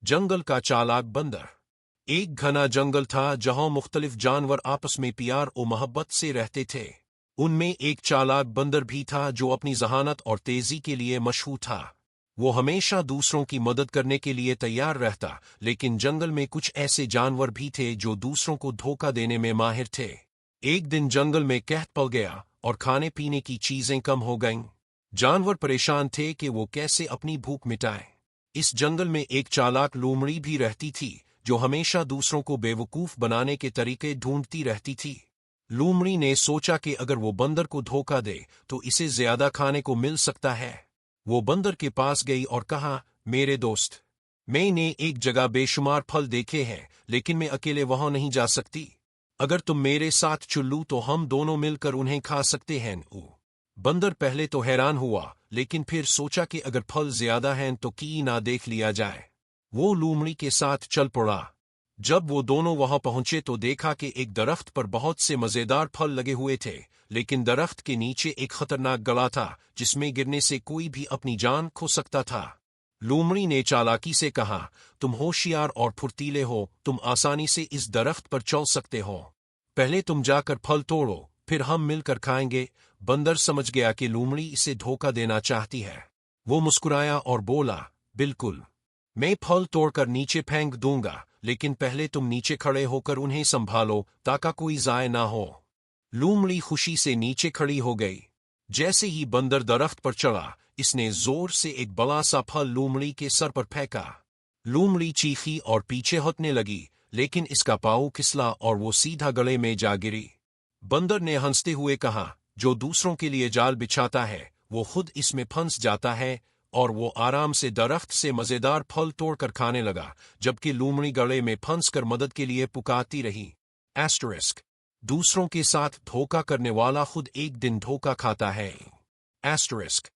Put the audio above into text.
जंगल का चालाक बंदर। एक घना जंगल था जहां मुख्तलिफ जानवर आपस में प्यार और मोहब्बत से रहते थे। उनमें एक चालाक बंदर भी था जो अपनी जहानत और तेजी के लिए मशहूर था। वो हमेशा दूसरों की मदद करने के लिए तैयार रहता, लेकिन जंगल में कुछ ऐसे जानवर भी थे जो दूसरों को धोखा देने में माहिर थे। एक दिन जंगल में कहत पड़ गया और खाने पीने की चीजें कम हो गईं। जानवर परेशान थे कि वो कैसे अपनी भूख मिटाएं। इस जंगल में एक चालाक लोमड़ी भी रहती थी जो हमेशा दूसरों को बेवकूफ बनाने के तरीके ढूंढती रहती थी। लोमड़ी ने सोचा कि अगर वो बंदर को धोखा दे तो इसे ज्यादा खाने को मिल सकता है। वो बंदर के पास गई और कहा, मेरे दोस्त, मैंने एक जगह बेशुमार फल देखे हैं, लेकिन मैं अकेले वहां नहीं जा सकती। अगर तुम मेरे साथ चलूं तो हम दोनों मिलकर उन्हें खा सकते हैं। बंदर पहले तो हैरान हुआ, लेकिन फिर सोचा कि अगर फल ज्यादा हैं तो की ना देख लिया जाए। वो लोमड़ी के साथ चल पड़ा। जब वो दोनों वहां पहुंचे तो देखा कि एक दरख्त पर बहुत से मजेदार फल लगे हुए थे, लेकिन दरख्त के नीचे एक खतरनाक गला था जिसमें गिरने से कोई भी अपनी जान खो सकता था। लोमड़ी ने चालाकी से कहा, तुम होशियार और फुर्तीले हो, तुम आसानी से इस दरख्त पर चढ़ सकते हो। पहले तुम जाकर फल तोड़ो, फिर हम मिलकर खाएंगे। बंदर समझ गया कि लोमड़ी इसे धोखा देना चाहती है। वो मुस्कुराया और बोला, बिल्कुल, मैं फल तोड़कर नीचे फेंक दूंगा, लेकिन पहले तुम नीचे खड़े होकर उन्हें संभालो ताकि कोई जाए ना हो। लोमड़ी खुशी से नीचे खड़ी हो गई। जैसे ही बंदर दरख्त पर चढ़ा, इसने जोर से एक बड़ा सा फल लोमड़ी के सर पर फेंका। लोमड़ी चीखी और पीछे हटने लगी, लेकिन इसका पाँव फिसला और वो सीधा गले में जा गिरी। बंदर ने हंसते हुए कहा, जो दूसरों के लिए जाल बिछाता है वो खुद इसमें फंस जाता है। और वो आराम से दरख्त से मजेदार फल तोड़कर खाने लगा, जबकि लोमड़ी गले में फंसकर मदद के लिए पुकारती रही। एस्टरिस्क, दूसरों के साथ धोखा करने वाला खुद एक दिन धोखा खाता है। एस्टरिस्क।